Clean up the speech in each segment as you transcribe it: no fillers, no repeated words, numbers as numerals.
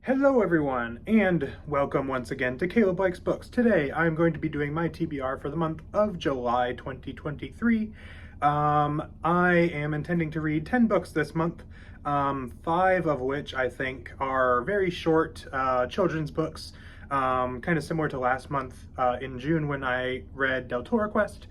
Hello everyone, and welcome once again to Caleb Likes Books. Today I'm going to be doing my TBR for the month of July 2023. I am intending to read 10 books this month, 5 of which I think are very short children's books, kind of similar to last month in June when I read Del Toro Quest.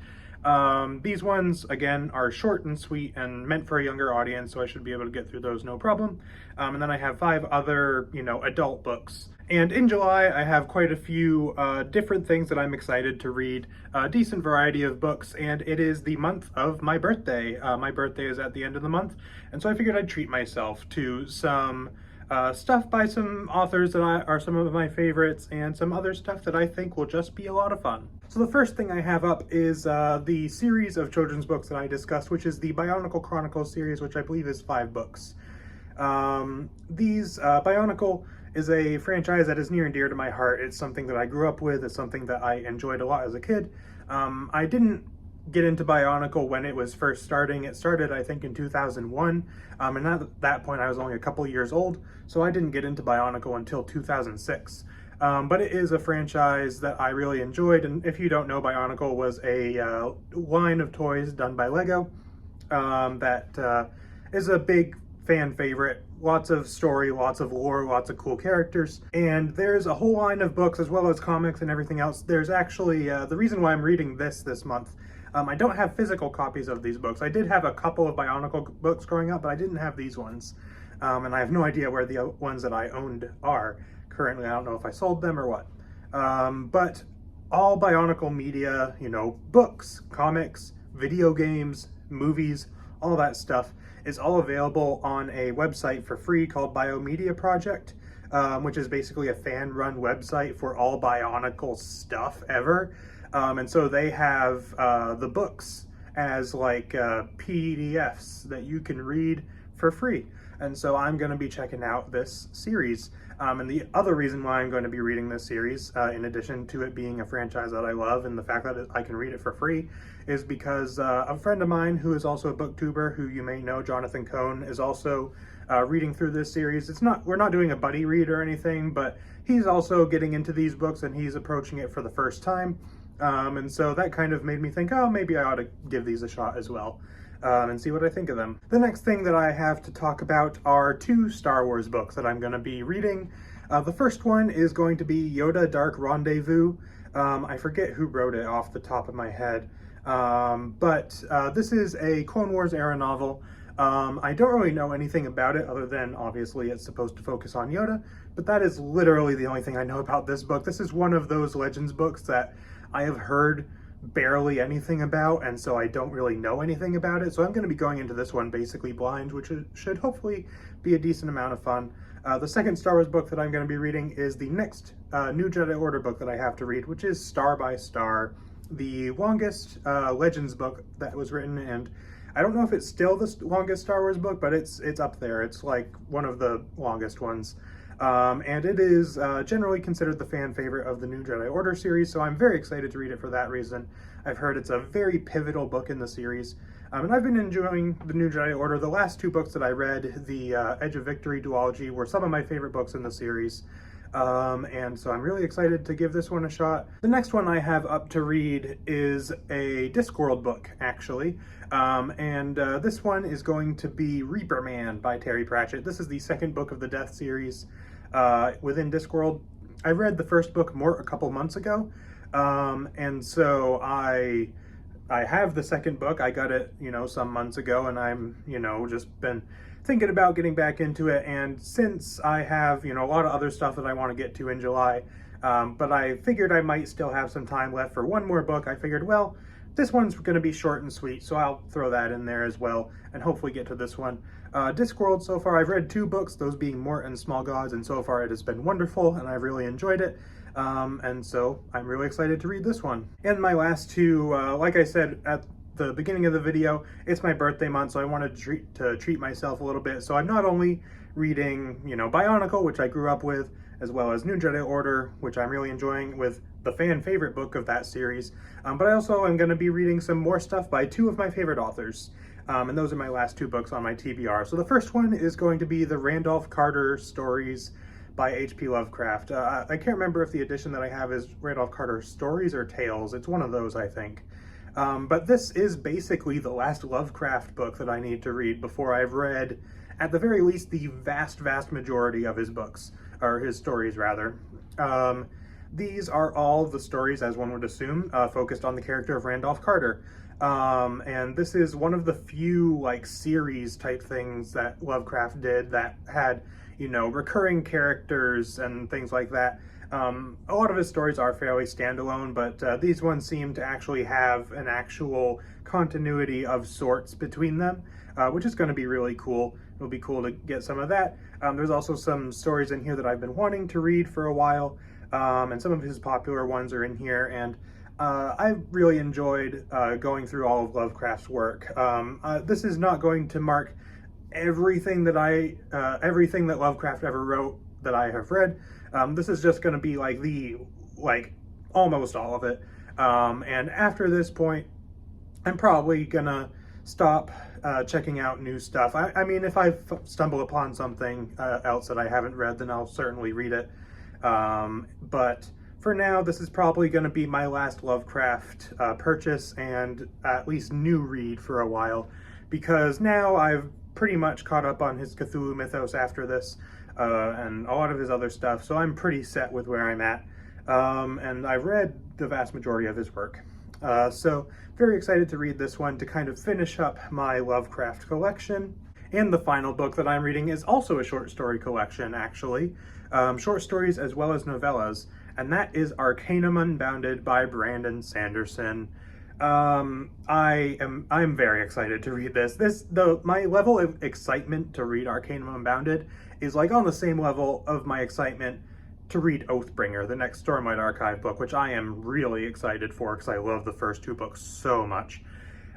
These ones, again, are short and sweet and meant for a younger audience, so I should be able to get through those no problem. And then I have 5 other, adult books. And in July, I have quite a few different things that I'm excited to read, a decent variety of books, and it is the month of my birthday. My birthday is at the end of the month, and so I figured I'd treat myself to some stuff by some authors that are some of my favorites, and some other stuff that I think will just be a lot of fun. So the first thing I have up is the series of children's books that I discussed, which is the Bionicle Chronicles series, which I believe is 5 books. Bionicle is a franchise that is near and dear to my heart. It's something that I grew up with. It's something that I enjoyed a lot as a kid. I didn't get into Bionicle when it was first starting. It started, I think, in 2001, and at that point I was only a couple years old, so I didn't get into Bionicle until 2006. But it is a franchise that I really enjoyed, and if you don't know, Bionicle was a line of toys done by Lego that is a big fan favorite. Lots of story, lots of lore, lots of cool characters, and there's a whole line of books as well as comics and everything else. There's actually, the reason why I'm reading this month, I don't have physical copies of these books. I did have a couple of Bionicle books growing up, but I didn't have these ones. And I have no idea where the ones that I owned are currently. I don't know if I sold them or what. But all Bionicle media, books, comics, video games, movies, all that stuff is all available on a website for free called Biomedia Project, which is basically a fan-run website for all Bionicle stuff ever. And so they have the books as like PDFs that you can read for free. And so I'm going to be checking out this series. And the other reason why I'm going to be reading this series, in addition to it being a franchise that I love and the fact that I can read it for free, is because a friend of mine who is also a booktuber, who you may know, Jonathan Cohn, is also reading through this series. We're not doing a buddy read or anything, but he's also getting into these books and he's approaching it for the first time. And so that kind of made me think, oh, maybe I ought to give these a shot as well, and see what I think of them. The next thing that I have to talk about are 2 Star Wars books that I'm going to be reading. The first one is going to be Yoda Dark Rendezvous. I forget who wrote it off the top of my head, but this is a Clone Wars era novel. I don't really know anything about it other than obviously it's supposed to focus on Yoda, but that is literally the only thing I know about this book. This is one of those Legends books that I have heard barely anything about, and so I don't really know anything about it. So I'm going to be going into this one basically blind, which should hopefully be a decent amount of fun. The second Star Wars book that I'm going to be reading is the next New Jedi Order book that I have to read, which is Star by Star, the longest Legends book that was written, and I don't know if it's still the longest Star Wars book, but it's up there. It's like one of the longest ones. And it is generally considered the fan favorite of the New Jedi Order series, so I'm very excited to read it for that reason. I've heard it's a very pivotal book in the series, and I've been enjoying the New Jedi Order. The last 2 books that I read, the Edge of Victory duology, were some of my favorite books in the series, and so I'm really excited to give this one a shot. The next one I have up to read is a Discworld book, actually, and this one is going to be Reaper Man by Terry Pratchett. This is the second book of the Death series within Discworld. I read the first book a couple months ago, and so I have the second book. I got it, some months ago, and I'm, just been thinking about getting back into it. And since I have, a lot of other stuff that I want to get to in July, but I figured I might still have some time left for one more book, I figured, well, this one's going to be short and sweet, so I'll throw that in there as well, and hopefully get to this one. Discworld, so far I've read 2 books, those being Mort and Small Gods, and so far it has been wonderful, and I've really enjoyed it. And so I'm really excited to read this one. And my last 2, like I said at the beginning of the video, it's my birthday month, so I wanted to treat myself a little bit. So I'm not only reading, Bionicle, which I grew up with, as well as New Jedi Order, which I'm really enjoying with the fan favorite book of that series, but I also am going to be reading some more stuff by 2 of my favorite authors. And those are my last 2 books on my TBR. So the first one is going to be the Randolph Carter stories by H.P. Lovecraft. I can't remember if the edition that I have is Randolph Carter Stories or Tales. It's one of those, I think. But this is basically the last Lovecraft book that I need to read before I've read, at the very least, the vast majority of his books, or his stories, rather. These are all the stories, as one would assume, focused on the character of Randolph Carter. And this is one of the few, like, series type things that Lovecraft did that had, you know, recurring characters and things like that. A lot of his stories are fairly standalone, but these ones seem to actually have an actual continuity of sorts between them, which is going to be really cool. It'll be cool to get some of that. There's also some stories in here that I've been wanting to read for a while, and some of his popular ones are in here, and I really enjoyed going through all of Lovecraft's work. This is not going to mark everything that everything that Lovecraft ever wrote that I have read. This is just going to be like almost all of it. And after this point, I'm probably gonna stop checking out new stuff. I mean, if I stumble upon something else that I haven't read, then I'll certainly read it. But for now, this is probably going to be my last Lovecraft purchase and at least new read for a while, because now I've pretty much caught up on his Cthulhu mythos after this, and a lot of his other stuff, so I'm pretty set with where I'm at. And I've read the vast majority of his work. So very excited to read this one to kind of finish up my Lovecraft collection. And the final book that I'm reading is also a short story collection, actually. Short stories as well as novellas, and that is Arcanum Unbounded by Brandon Sanderson. I'm very excited to read this. My level of excitement to read Arcanum Unbounded is like on the same level of my excitement to read Oathbringer, the next Stormlight Archive book, which I am really excited for because I love the first two books so much.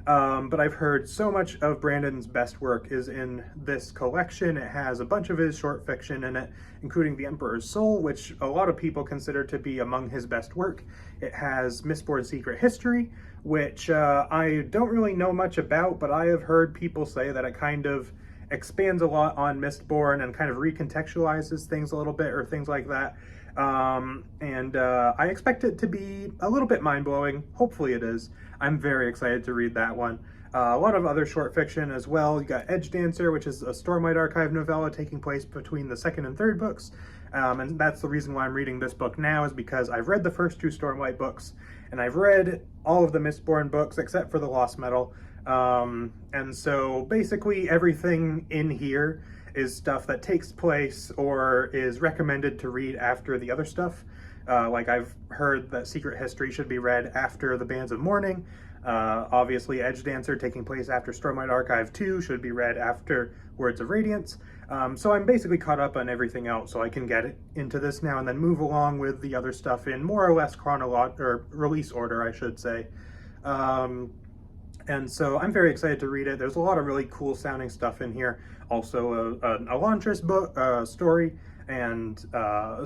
But I've heard so much of Brandon's best work is in this collection. It has a bunch of his short fiction in it, including The Emperor's Soul, which a lot of people consider to be among his best work. It has Mistborn's Secret History, which I don't really know much about, but I have heard people say that it kind of expands a lot on Mistborn and kind of recontextualizes things a little bit, or things like that. I expect it to be a little bit mind-blowing. Hopefully it is. I'm very excited to read that one. A lot of other short fiction as well. You got Edge Dancer, which is a Stormlight Archive novella taking place between the second and third books. And that's the reason why I'm reading this book now, is because I've read the first two Stormlight books, and I've read all of the Mistborn books except for the Lost Metal. And so basically everything in here is stuff that takes place or is recommended to read after the other stuff. Like I've heard that Secret History should be read after the Bands of Mourning. Obviously Edge Dancer, taking place after Stormlight Archive 2, should be read after Words of Radiance. So I'm basically caught up on everything else, so I can get into this now and then move along with the other stuff in more or less release order, I should say. And so I'm very excited to read it. There's a lot of really cool sounding stuff in here. Also an Elantris book, story, and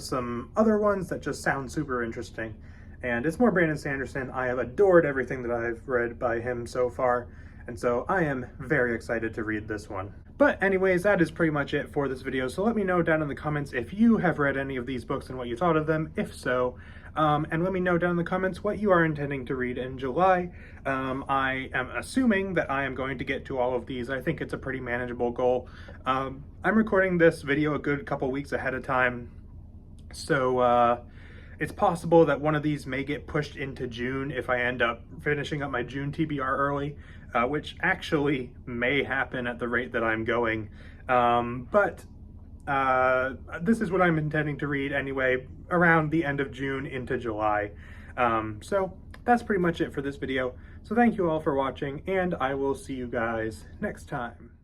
some other ones that just sound super interesting. And it's more Brandon Sanderson. I have adored everything that I've read by him so far, and so I am very excited to read this one. But anyways, that is pretty much it for this video, so let me know down in the comments if you have read any of these books and what you thought of them, if so. And let me know down in the comments what you are intending to read in July. I am assuming that I am going to get to all of these. I think it's a pretty manageable goal. I'm recording this video a good couple weeks ahead of time, so it's possible that one of these may get pushed into June if I end up finishing up my June TBR early, which actually may happen at the rate that I'm going. But this is what I'm intending to read anyway, around the end of June into July. So that's pretty much it for this video. So thank you all for watching, and I will see you guys next time.